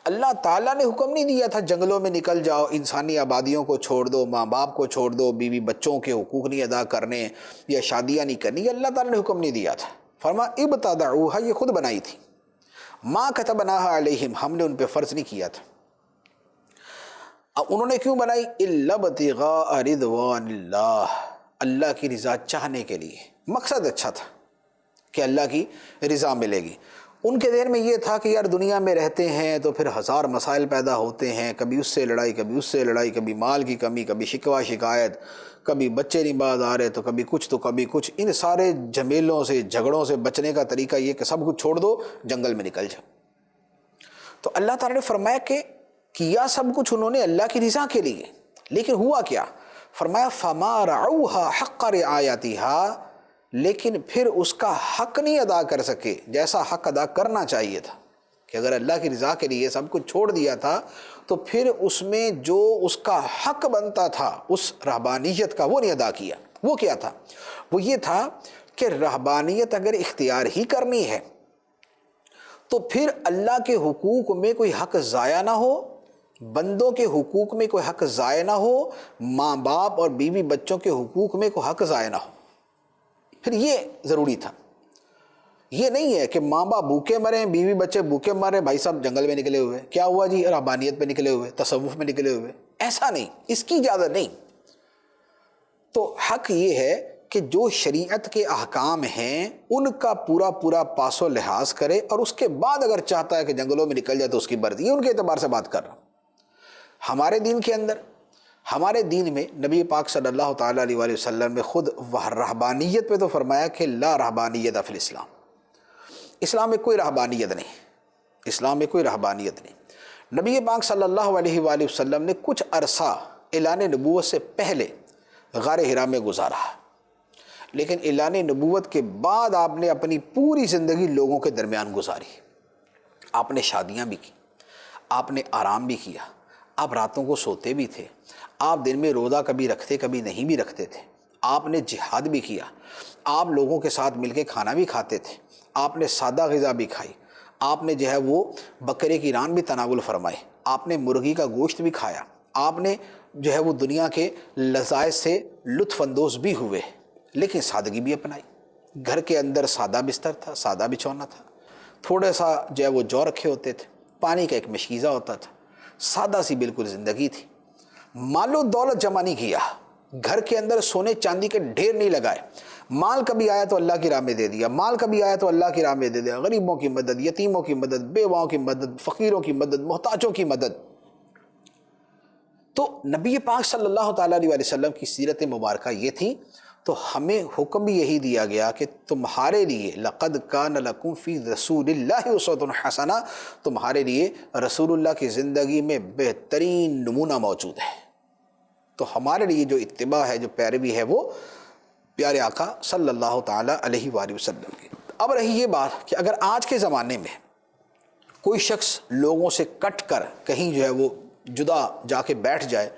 اللہ تعالیٰ نے حکم نہیں دیا تھا جنگلوں میں نکل جاؤ، انسانی آبادیوں کو چھوڑ دو، ماں باپ کو چھوڑ دو، بیوی بچوں کے حقوق نہیں ادا کرنے یا شادیاں نہیں کرنی، یہ اللہ تعالیٰ نے حکم نہیں دیا تھا۔ فرما ابتدعوہا، یہ خود بنائی تھی۔ ما کتبناہا علیہم، ہم نے ان پہ فرض نہیں کیا تھا۔ انہوں نے کیوں بنائی؟ الا ابتغاء رضوان اللہ، اللہ کی رضا چاہنے کے لیے۔ مقصد اچھا تھا کہ اللہ کی رضا ملے گی۔ ان کے ذہن میں یہ تھا کہ یار دنیا میں رہتے ہیں تو پھر ہزار مسائل پیدا ہوتے ہیں، کبھی اس سے لڑائی، کبھی اس سے لڑائی، کبھی مال کی کمی، کبھی شکوہ شکایت، کبھی بچے نہیں باز آ رہے تو کبھی کچھ تو کبھی کچھ۔ ان سارے جھمیلوں سے، جھگڑوں سے بچنے کا طریقہ یہ کہ سب کچھ چھوڑ دو، جنگل میں نکل جاؤ۔ تو اللہ تعالیٰ نے فرمایا کہ کیا سب کچھ انہوں نے اللہ کی رضا کے لیے، لیکن ہوا کیا؟ فرمایا فما رعوها حق رعایتها، لیکن پھر اس کا حق نہیں ادا کر سکے جیسا حق ادا کرنا چاہیے تھا، کہ اگر اللہ کی رضا کے لیے سب کچھ چھوڑ دیا تھا تو پھر اس میں جو اس کا حق بنتا تھا اس رہبانیت کا وہ نہیں ادا کیا۔ وہ کیا تھا؟ وہ یہ تھا کہ رہبانیت اگر اختیار ہی کرنی ہے تو پھر اللہ کے حقوق میں کوئی حق ضائع نہ ہو، بندوں کے حقوق میں کوئی حق ضائع نہ ہو، ماں باپ اور بیوی بچوں کے حقوق میں کوئی حق ضائع نہ ہو۔ پھر یہ ضروری تھا۔ یہ نہیں ہے کہ ماں باپ بھوکے مریں، بیوی بچے بھوکے مریں، بھائی صاحب جنگل میں نکلے ہوئے، کیا ہوا جی؟ رہبانیت پہ نکلے ہوئے، تصوف میں نکلے ہوئے۔ ایسا نہیں، اس کی اجازت نہیں۔ تو حق یہ ہے کہ جو شریعت کے احکام ہیں ان کا پورا پورا پاس و لحاظ کرے، اور اس کے بعد اگر چاہتا ہے کہ جنگلوں میں نکل جائے تو اس کی مرضی۔ یہ ان کے اعتبار سے بات کر رہا ہوں۔ ہمارے دین کے اندر، ہمارے دین میں نبی پاک صلی اللہ تعالیٰ علیہ وآلہ وسلم نے خود رہبانیت پہ تو فرمایا کہ لا رہبانیت فی الاسلام، اسلام میں کوئی رہبانیت نہیں، اسلام میں کوئی رہبانیت نہیں۔ نبی پاک صلی اللہ علیہ وآلہ وسلم نے کچھ عرصہ اعلان نبوت سے پہلے غار حرا میں گزارا، لیکن اعلان نبوت کے بعد آپ نے اپنی پوری زندگی لوگوں کے درمیان گزاری۔ آپ نے شادیاں بھی کی، آپ نے آرام بھی کیا، آپ راتوں کو سوتے بھی تھے، آپ دن میں روزہ کبھی رکھتے کبھی نہیں بھی رکھتے تھے، آپ نے جہاد بھی کیا، آپ لوگوں کے ساتھ مل کے کھانا بھی کھاتے تھے، آپ نے سادہ غذا بھی کھائی، آپ نے جو ہے وہ بکرے کی ران بھی تناول فرمائے، آپ نے مرغی کا گوشت بھی کھایا، آپ نے جو ہے وہ دنیا کے لذائذ سے لطف اندوز بھی ہوئے، لیکن سادگی بھی اپنائی۔ گھر کے اندر سادہ بستر تھا، سادہ بچھونا تھا، تھوڑا سا جو ہے وہ جو رکھے ہوتے تھے، پانی کا ایک مشکیزہ ہوتا تھا، سادہ سی بالکل زندگی تھی۔ مال و دولت جمع نہیں کیا، گھر کے اندر سونے چاندی کے ڈھیر نہیں لگائے، مال کبھی آیا تو اللہ کی راہ میں دے دیا، مال کبھی آیا تو اللہ کی راہ میں دے دیا، غریبوں کی مدد، یتیموں کی مدد، بیواؤں کی مدد، فقیروں کی مدد، محتاجوں کی مدد۔ تو نبی پاک صلی اللہ تعالیٰ علیہ وسلم کی سیرت مبارکہ یہ تھی، تو ہمیں حکم بھی یہی دیا گیا کہ تمہارے لیے لقد کان لکم فی رسول اللہ اسوۃ حسنہ، تمہارے لیے رسول اللہ کی زندگی میں بہترین نمونہ موجود ہے۔ تو ہمارے لیے جو اتباع ہے، جو پیروی ہے، وہ پیارے آقا صلی اللہ تعالیٰ علیہ وآلہ وسلم کی۔ اب رہی یہ بات کہ اگر آج کے زمانے میں کوئی شخص لوگوں سے کٹ کر کہیں جو ہے وہ جدا جا کے بیٹھ جائے،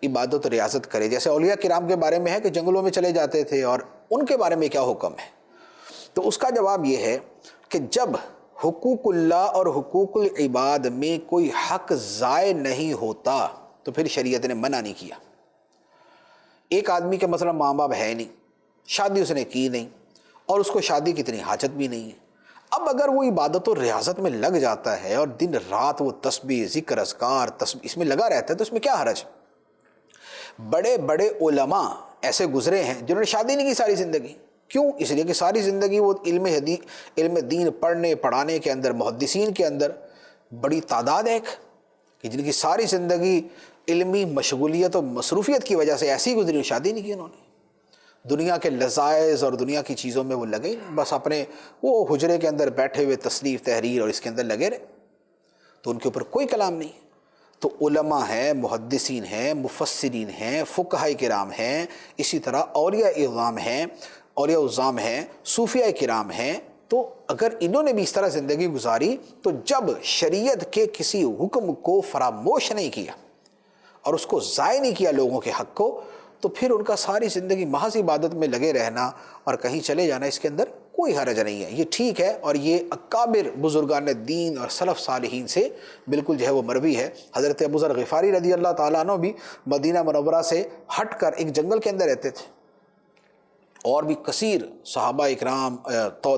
عبادت و ریاضت کرے، جیسے اولیاء کرام کے بارے میں ہے کہ جنگلوں میں چلے جاتے تھے، اور ان کے بارے میں کیا حکم ہے؟ تو اس کا جواب یہ ہے کہ جب حقوق اللہ اور حقوق العباد میں کوئی حق ضائع نہیں ہوتا تو پھر شریعت نے منع نہیں کیا۔ ایک آدمی کے مثلا ماں باپ ہے نہیں، شادی اس نے کی نہیں، اور اس کو شادی کی اتنی حاجت بھی نہیں ہے، اب اگر وہ عبادت و ریاضت میں لگ جاتا ہے اور دن رات وہ تسبیح، ذکر، اذکار، اس میں لگا رہتا ہے، تو اس میں کیا حرج؟ بڑے بڑے علماء ایسے گزرے ہیں جنہوں نے شادی نہیں کی ساری زندگی۔ کیوں؟ اس لیے کہ ساری زندگی وہ علم دین پڑھنے پڑھانے کے اندر، محدثین کے اندر بڑی تعداد ہے کہ جن کی ساری زندگی علمی مشغولیت و مصروفیت کی وجہ سے ایسی گزری، شادی نہیں کی انہوں نے، دنیا کے لذائذ اور دنیا کی چیزوں میں وہ لگے، بس اپنے وہ حجرے کے اندر بیٹھے ہوئے تصنیف تحریر اور اس کے اندر لگے رہے، تو ان کے اوپر کوئی کلام نہیں۔ تو علماء ہیں، محدثین ہیں، مفسرین ہیں، فقہاء کرام ہیں، اسی طرح اولیاء اعظام ہیں، اولیاء اعظام ہیں، صوفیاء کرام ہیں، تو اگر انہوں نے بھی اس طرح زندگی گزاری تو جب شریعت کے کسی حکم کو فراموش نہیں کیا اور اس کو ضائع نہیں کیا لوگوں کے حق کو، تو پھر ان کا ساری زندگی محض عبادت میں لگے رہنا اور کہیں چلے جانا، اس کے اندر کوئی حرج نہیں ہے، یہ ٹھیک ہے، اور یہ اکابر بزرگان دین اور سلف صالحین سے بالکل جو ہے وہ مروی ہے۔ حضرت ابو ذر غفاری رضی اللہ تعالیٰ عنہ بھی مدینہ منورہ سے ہٹ کر ایک جنگل کے اندر رہتے تھے، اور بھی کثیر صحابہ اکرام،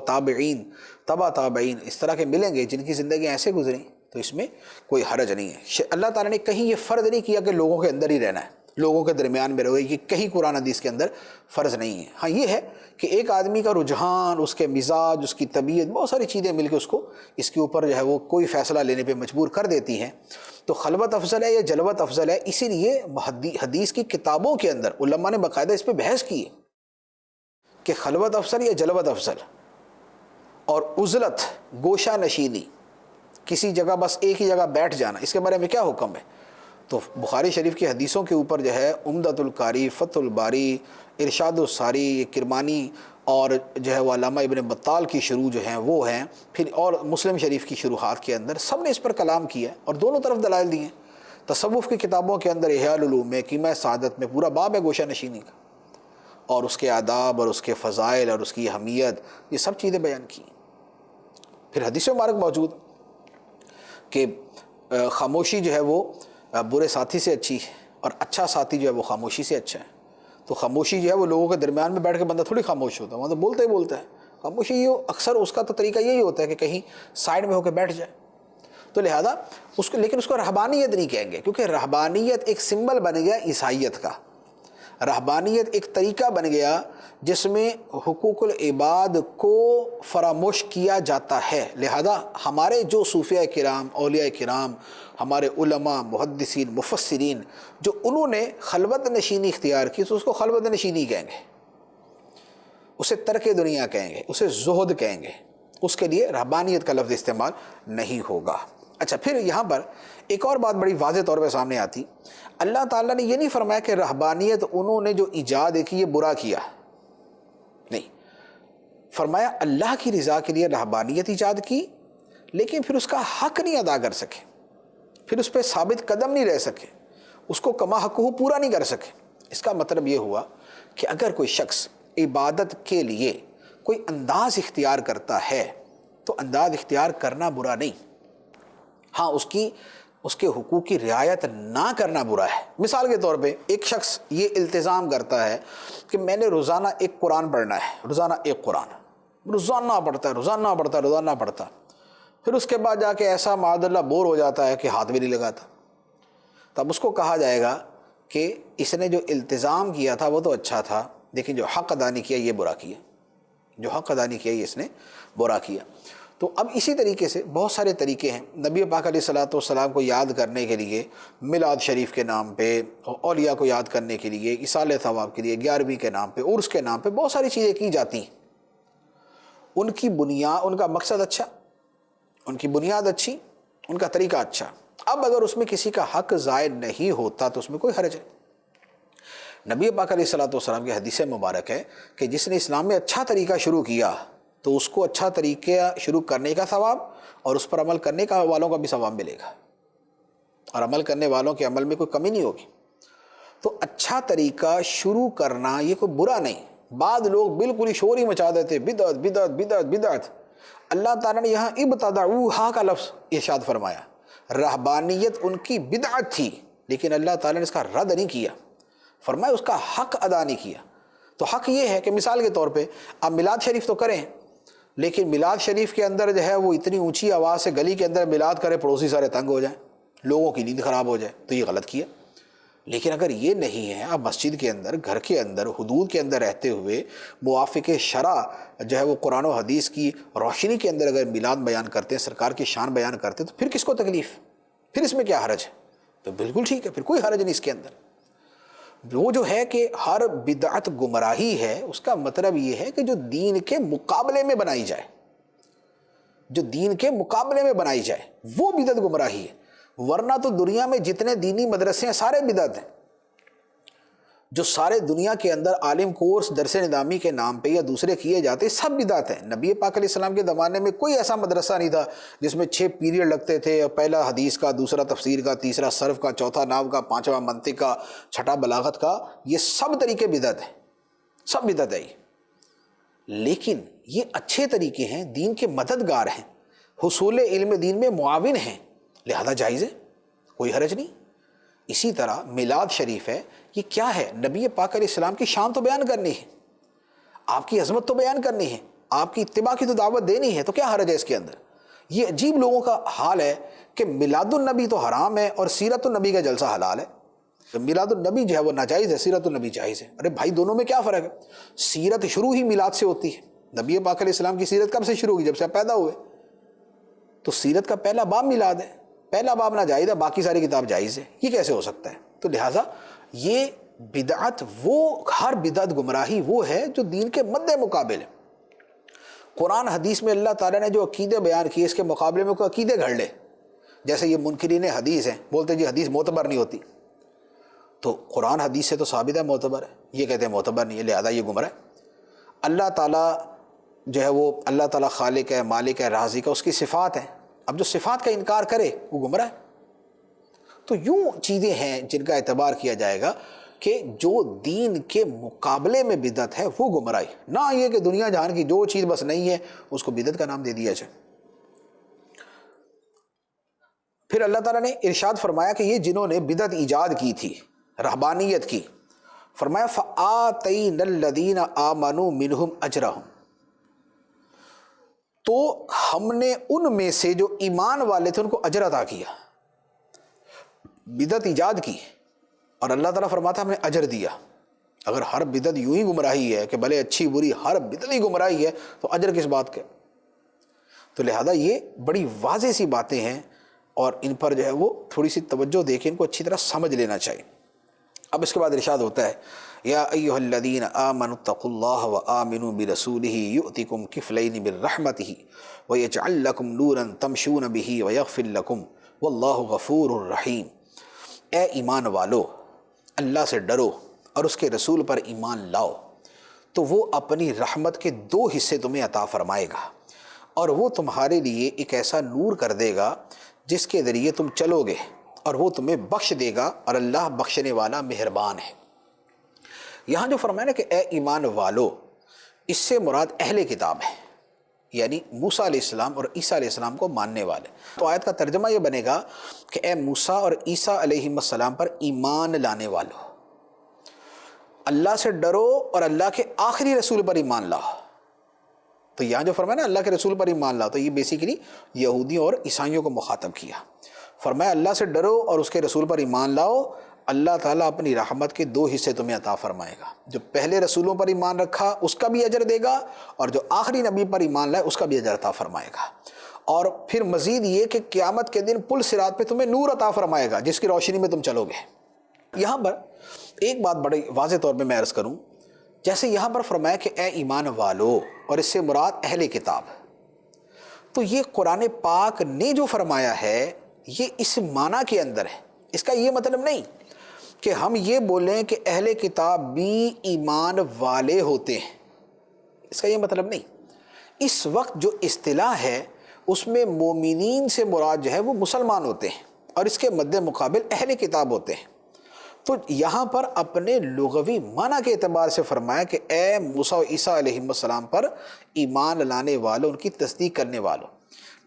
تابعین، تبع تابعین اس طرح کے ملیں گے جن کی زندگی ایسے گزری، تو اس میں کوئی حرج نہیں ہے۔ اللہ تعالیٰ نے کہیں یہ فرض نہیں کیا کہ لوگوں کے اندر ہی رہنا ہے، لوگوں کے درمیان میں رہے، یہ کہیں قرآن حدیث کے اندر فرض نہیں ہے۔ ہاں یہ ہے کہ ایک آدمی کا رجحان، اس کے مزاج، اس کی طبیعت، بہت ساری چیزیں مل کے اس کو اس کے اوپر جو ہے وہ کوئی فیصلہ لینے پہ مجبور کر دیتی ہیں، تو خلوت افضل ہے یا جلوت افضل ہے؟ اسی لیے حدیث کی کتابوں کے اندر علماء نے باقاعدہ اس پہ بحث کی ہے کہ خلوت افضل یا جلوت افضل، اور عزلت، گوشہ نشینی، کسی جگہ بس ایک ہی جگہ بیٹھ جانا، اس کے بارے میں کیا حکم ہے؟ تو بخاری شریف کی حدیثوں کے اوپر جو ہے عمدۃ القاری، فتح الباری، ارشاد الساری، کرمانی اور جو ہے وہ علامہ ابن بطال کی شروح جو ہیں وہ ہیں، پھر اور مسلم شریف کی شروحات کے اندر سب نے اس پر کلام کیا ہے اور دونوں طرف دلائل دیے ہیں۔ تصوف کی کتابوں کے اندر احیاء العلوم میں، قیمہ سعادت میں پورا باب ہے گوشہ نشینی کا، اور اس کے آداب اور اس کے فضائل اور اس کی اہمیت، یہ سب چیزیں بیان کی ہیں۔ پھر حدیث مبارک موجود کہ خاموشی جو ہے وہ برے ساتھی سے اچھی ہے، اور اچھا ساتھی جو ہے وہ خاموشی سے اچھا ہے۔ تو خاموشی جو ہے وہ لوگوں کے درمیان میں بیٹھ کے بندہ تھوڑی خاموش ہوتا ہے، وہاں تو بولتا ہی بولتا ہے۔ خاموشی یہ اکثر اس کا تو طریقہ یہی ہوتا ہے کہ کہیں سائڈ میں ہو کے بیٹھ جائے۔ تو لہذا اس کو، لیکن اس کو رہبانیت نہیں کہیں گے، کیونکہ رہبانیت ایک سمبل بن گیا عیسائیت کا۔ رہبانیت ایک طریقہ بن گیا جس میں حقوق العباد کو فراموش کیا جاتا ہے۔ لہذا ہمارے جو صوفیاء کرام، اولیاء کرام، ہمارے علماء، محدثین، مفسرین، جو انہوں نے خلوت نشینی اختیار کی تو اس کو خلوت نشینی کہیں گے، اسے ترک دنیا کہیں گے، اسے زہد کہیں گے، اس کے لیے رہبانیت کا لفظ استعمال نہیں ہوگا۔ اچھا، پھر یہاں پر ایک اور بات بڑی واضح طور پہ سامنے آتی، اللہ تعالیٰ نے یہ نہیں فرمایا کہ رہبانیت انہوں نے جو ایجاد کی یہ برا کیا، نہیں، فرمایا اللہ کی رضا کے لیے رہبانیت ایجاد کی، لیکن پھر اس کا حق نہیں ادا کر سکے، پھر اس پہ ثابت قدم نہیں رہ سکے، اس کو کما حقہ پورا نہیں کر سکے۔ اس کا مطلب یہ ہوا کہ اگر کوئی شخص عبادت کے لیے کوئی انداز اختیار کرتا ہے تو انداز اختیار کرنا برا نہیں، ہاں اس کے حقوق کی رعایت نہ کرنا برا ہے۔ مثال کے طور پہ ایک شخص یہ التزام کرتا ہے کہ میں نے روزانہ ایک قرآن پڑھنا ہے، روزانہ ایک قرآن، روزانہ پڑھتا، پھر اس کے بعد جا کے ایسا معاذ اللہ بور ہو جاتا ہے کہ ہاتھ بھی نہیں لگاتا، تب اس کو کہا جائے گا کہ اس نے جو التزام کیا تھا وہ تو اچھا تھا، لیکن جو حق ادا نہیں کیا یہ برا کیا، جو حق ادا نہیں کیا یہ اس نے برا کیا۔ تو اب اسی طریقے سے بہت سارے طریقے ہیں نبی پاک علیہ الصلوۃ والسلام کو یاد کرنے کے لیے، میلاد شریف کے نام پہ، اولیاء کو یاد کرنے کے لیے، ایصال ثواب کے لیے، 11ویں کے نام پہ، عرس کے نام پہ بہت ساری چیزیں کی جاتی ہیں۔ ان کی بنیاد، ان کا مقصد اچھا، ان کی بنیاد اچھی، ان کا طریقہ اچھا۔ اب اگر اس میں کسی کا حق ضائع نہیں ہوتا تو اس میں کوئی حرج ہے۔ نبی پاک علیہ الصلوۃ والسلام کی حدیث مبارک ہے کہ جس نے اسلام میں اچھا طریقہ شروع کیا تو اس کو اچھا طریقہ شروع کرنے کا ثواب اور اس پر عمل کرنے کا والوں کا بھی ثواب ملے گا، اور عمل کرنے والوں کے عمل میں کوئی کمی نہیں ہوگی۔ تو اچھا طریقہ شروع کرنا یہ کوئی برا نہیں۔ بعض لوگ بالکل ہی شور ہی مچا دیتے، بدعت بدعت بدعت بدعت۔ اللہ تعالیٰ نے یہاں ابتدعوہا کا لفظ ارشاد فرمایا، رہبانیت ان کی بدعت تھی، لیکن اللہ تعالیٰ نے اس کا رد نہیں کیا، فرمایا اس کا حق ادا نہیں کیا۔ تو حق یہ ہے کہ مثال کے طور پہ آپ میلاد شریف تو کریں، لیکن میلاد شریف کے اندر جو ہے وہ اتنی اونچی آواز سے گلی کے اندر میلاد کرے، پڑوسی سارے تنگ ہو جائیں، لوگوں کی نیند خراب ہو جائے، تو یہ غلط کیا۔ لیکن اگر یہ نہیں ہے، آپ مسجد کے اندر، گھر کے اندر، حدود کے اندر رہتے ہوئے موافق شرع جو ہے وہ قرآن و حدیث کی روشنی کے اندر اگر میلاد بیان کرتے ہیں، سرکار کی شان بیان کرتے ہیں، تو پھر کس کو تکلیف؟ پھر اس میں کیا حرج ہے؟ تو بالکل ٹھیک ہے، پھر کوئی حرج نہیں اس کے اندر۔ وہ جو ہے کہ ہر بدعت گمراہی ہے، اس کا مطلب یہ ہے کہ جو دین کے مقابلے میں بنائی جائے، جو دین کے مقابلے میں بنائی جائے وہ بدعت گمراہی ہے۔ ورنہ تو دنیا میں جتنے دینی مدرسے ہیں سارے بدعت ہیں۔ جو سارے دنیا کے اندر عالم کورس درس نظامی کے نام پہ یا دوسرے کیے جاتے سب بدعت ہیں۔ نبی پاک علیہ السلام کے زمانے میں کوئی ایسا مدرسہ نہیں تھا جس میں 6 پیریڈ لگتے تھے، پہلا حدیث کا، دوسرا تفسیر کا، تیسرا صرف کا، چوتھا نحو کا، پانچواں منطق کا، چھٹا بلاغت کا۔ یہ سب طریقے بدعت ہیں، سب بدعت ہے۔ لیکن یہ اچھے طریقے ہیں، دین کے مددگار ہیں، حصول علم دین میں معاون ہیں، لہذا جائز ہے، کوئی حرج نہیں۔ اسی طرح میلاد شریف ہے، یہ کیا ہے؟ نبی پاک علیہ السلام کی شان تو بیان کرنی ہے، آپ کی عظمت تو بیان کرنی ہے، آپ کی اتباع کی تو دعوت دینی ہے، تو کیا حرج ہے اس کے اندر؟ یہ عجیب لوگوں کا حال ہے کہ میلاد النبی تو حرام ہے اور سیرت النبی کا جلسہ حلال ہے۔ میلاد النبی جو ہے وہ ناجائز ہے، سیرت النبی جائز ہے۔ ارے بھائی، دونوں میں کیا فرق ہے؟ سیرت شروع ہی میلاد سے ہوتی ہے۔ نبی پاک علیہ السلام کی سیرت کب سے شروع ہوئی؟ جب سے آپ پیدا ہوئے۔ تو سیرت کا پہلا باب میلاد ہے، پہلا باب ناجائز ہے، باقی ساری کتاب جائز ہے، یہ کیسے ہو سکتا ہے؟ تو لہٰذا یہ بدعت، وہ ہر بدعت گمراہی وہ ہے جو دین کے مد مقابل ہے۔ قرآن حدیث میں اللہ تعالیٰ نے جو عقیدے بیان کیے، اس کے مقابلے میں کوئی عقیدے گھڑ لے جیسے یہ منکرین حدیث ہیں، بولتے جی حدیث معتبر نہیں ہوتی، تو قرآن حدیث سے تو ثابت ہے معتبر ہے، یہ کہتے ہیں معتبر نہیں ہے، لہذا یہ گمراہ ہے۔ اللہ تعالیٰ جو ہے وہ اللہ تعالیٰ خالق ہے، مالک ہے، رازق ہے، اس کی صفات ہیں، اب جو صفات کا انکار کرے وہ گمراہ ہے۔ تو یوں چیزیں ہیں جن کا اعتبار کیا جائے گا کہ جو دین کے مقابلے میں بدعت ہے وہ گمراہی، نہ یہ کہ دنیا جہان کی جو چیز بس نہیں ہے اس کو بدعت کا نام دے دیا جائے۔ پھر اللہ تعالیٰ نے ارشاد فرمایا کہ یہ جنہوں نے بدعت ایجاد کی تھی، رہبانیت کی، فرمایا فَآتَيْنَا الَّذِينَ آمَنُوا مِنْهُمْ أَجْرَهُمْ، تو ہم نے ان میں سے جو ایمان والے تھے ان کو اجر عطا کیا۔ بدعت ایجاد کی اور اللہ تعالیٰ فرماتا ہم نے اجر دیا۔ اگر ہر بدعت یوں ہی گمراہی ہے کہ بھلے اچھی بری ہر بدعت ہی گمراہی ہے تو اجر کس بات کا؟ تو لہذا یہ بڑی واضح سی باتیں ہیں اور ان پر جو ہے وہ تھوڑی سی توجہ دے کے ان کو اچھی طرح سمجھ لینا چاہیے۔ اب اس کے بعد ارشاد ہوتا ہے یا ایھا الذین آمنوا اتقوا اللہ وآمنوا برسولہ یؤتکم کفلین من رحمتہ ویجعل لکم نورا تمشون بہ ویغفر لکم واللہ غفور رحیم۔ اے ایمان والو، اللہ سے ڈرو اور اس کے رسول پر ایمان لاؤ تو وہ اپنی رحمت کے 2 حصے تمہیں عطا فرمائے گا، اور وہ تمہارے لیے ایک ایسا نور کر دے گا جس کے ذریعے تم چلو گے، اور وہ تمہیں بخش دے گا، اور اللہ بخشنے والا مہربان ہے۔ یہاں جو فرمایا نا کہ اے ایمان والو، اس سے مراد اہل کتاب ہے، یعنی موسیٰ علیہ السلام اور عیسیٰ علیہ السلام کو ماننے والے۔ تو آیت کا ترجمہ یہ بنے گا کہ اے موسیٰ اور عیسیٰ علیہ السلام پر ایمان لانے والو، اللہ سے ڈرو اور اللہ کے آخری رسول پر ایمان لاؤ۔ تو یہاں جو فرمایا نا اللہ کے رسول پر ایمان لاؤ، تو یہ بیسیکلی یہودیوں اور عیسائیوں کو مخاطب کیا۔ فرمایا اللہ سے ڈرو اور اس کے رسول پر ایمان لاؤ، اللہ تعالیٰ اپنی رحمت کے 2 حصے تمہیں عطا فرمائے گا۔ جو پہلے رسولوں پر ایمان رکھا اس کا بھی اجر دے گا، اور جو آخری نبی پر ایمان لائے اس کا بھی اجر عطا فرمائے گا۔ اور پھر مزید یہ کہ قیامت کے دن پل صراط پہ تمہیں نور عطا فرمائے گا جس کی روشنی میں تم چلو گے۔ یہاں پر ایک بات بڑی واضح طور پہ میں عرض کروں، جیسے یہاں پر فرمایا کہ اے ایمان والو، اور اس سے مراد اہل کتاب، تو یہ قرآن پاک نے جو فرمایا ہے یہ اس معنی کے اندر ہے۔ اس کا یہ مطلب نہیں کہ ہم یہ بولیں کہ اہل کتاب بھی ایمان والے ہوتے ہیں، اس کا یہ مطلب نہیں۔ اس وقت جو اصطلاح ہے اس میں مومنین سے مراد جو ہے وہ مسلمان ہوتے ہیں، اور اس کے مد مقابل اہل کتاب ہوتے ہیں۔ تو یہاں پر اپنے لغوی معنی کے اعتبار سے فرمایا کہ اے موسیٰ و عیسیٰ علیہ السلام پر ایمان لانے والوں، ان کی تصدیق کرنے والوں،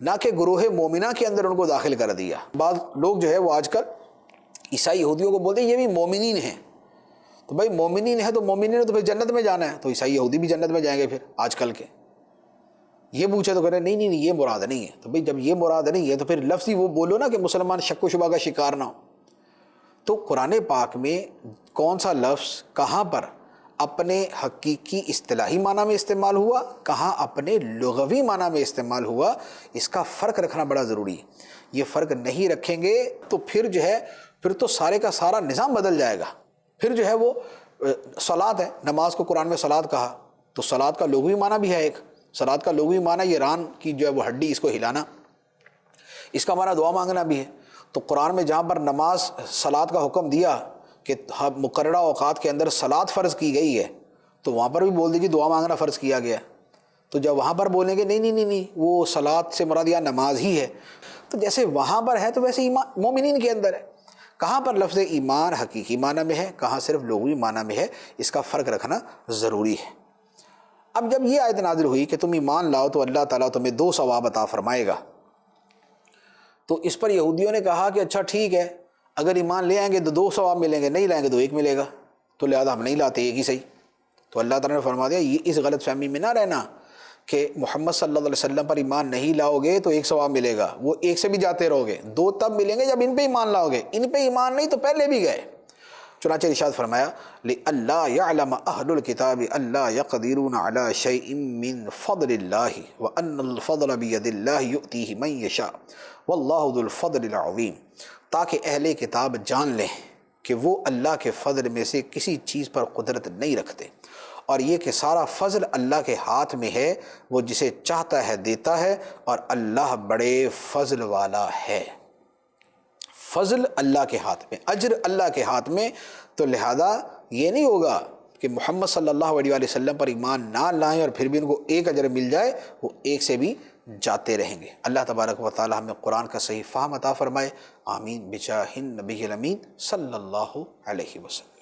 نہ کہ گروہ مومنہ کے اندر ان کو داخل کر دیا۔ بعض لوگ جو ہے وہ آج کل عیسائی یہودیوں کو بولتے ہیں یہ بھی مومنین ہیں، تو بھائی مومنین ہے تو مومنین نے تو پھر جنت میں جانا ہے، تو عیسائی یہودی بھی جنت میں جائیں گے۔ پھر آج کل کے یہ پوچھے تو کہہ رہے ہیں نہیں یہ مراد نہیں ہے۔ تو بھائی جب یہ مراد نہیں ہے تو پھر لفظ ہی وہ بولو نا کہ مسلمان شک و شبہ کا شکار نہ ہو۔ تو قرآن پاک میں کون سا لفظ کہاں پر اپنے حقیقی اصطلاحی معنی میں استعمال ہوا، کہاں اپنے لغوی معنی میں استعمال ہوا، اس کا فرق رکھنا بڑا ضروری ہے۔ یہ فرق نہیں رکھیں گے تو پھر جو ہے پھر تو سارے کا سارا نظام بدل جائے گا۔ پھر جو ہے وہ صلاۃ ہے، نماز کو قرآن میں صلاۃ کہا، تو صلاۃ کا لغوی معنی بھی ہے ایک۔ صلاۃ کا لغوی معنی یہ ران کی جو ہے وہ ہڈی، اس کو ہلانا، اس کا معنی دعا مانگنا بھی ہے۔ تو قرآن میں جہاں پر نماز صلاۃ کا حکم دیا کہ مقررہ اوقات کے اندر صلاۃ فرض کی گئی ہے، تو وہاں پر بھی بول دیجیے دعا مانگنا فرض کیا گیا ہے۔ تو جب وہاں پر بولیں گے نہیں وہ صلاۃ سے مراد یا نماز ہی ہے، تو جیسے وہاں پر ہے تو ویسے ایمان مومنین کے اندر ہے۔ کہاں پر لفظ ایمان حقیقی معنی میں ہے، کہاں صرف لغوی معنی میں ہے، اس کا فرق رکھنا ضروری ہے۔ اب جب یہ آیت نازل ہوئی کہ تم ایمان لاؤ تو اللہ تعالیٰ تمہیں 2 ثواب عطا فرمائے گا، تو اس پر یہودیوں نے کہا کہ اچھا ٹھیک ہے، اگر ایمان لے آئیں گے تو 2 ثواب ملیں گے، نہیں لائیں گے تو 1 ملے گا، تو لہذا ہم نہیں لاتے، ایک ہی صحیح۔ تو اللہ تعالیٰ نے فرما دیا یہ اس غلط فہمی میں نہ رہنا کہ محمد صلی اللہ علیہ وسلم پر ایمان نہیں لاؤ گے تو 1 ثواب ملے گا، وہ 1 سے بھی جاتے رہو گے، 2 تب ملیں گے جب ان پہ ایمان لاؤ گے، ان پہ ایمان نہیں تو پہلے بھی گئے۔ چنانچہ ارشاد فرمایا لِأَلَّا يَعْلَمَ أَهْلُ الْكِتَابِ أَلَّا يَقْدِرُونَ عَلَى شَيْءٍ مِّن فَضْلِ اللَّهِ وَأَنَّ الْفَضْلَ بِيَدِ اللَّهِ يُؤْتِيهِ مَن يَشَاءُ وَاللَّهُ ذُو الْفَضْلِ الْعَظِيمِ، تاکہ اہل کتاب جان لیں کہ وہ اللہ کے فضل میں سے کسی چیز پر قدرت نہیں رکھتے، اور یہ کہ سارا فضل اللہ کے ہاتھ میں ہے، وہ جسے چاہتا ہے دیتا ہے، اور اللہ بڑے فضل والا ہے۔ فضل اللہ کے ہاتھ میں، اجر اللہ کے ہاتھ میں. تو لہذا یہ نہیں ہوگا کہ محمد صلی اللہ علیہ وآلہ وسلم پر ایمان نہ لائیں اور پھر بھی ان کو ایک اجر مل جائے، وہ ایک سے بھی جاتے رہیں گے. اللہ تبارک و تعالی ہمیں قرآن کا صحیح فہم عطا فرمائے. آمین بجاہ النبی الامین صلی اللہ علیہ وسلم.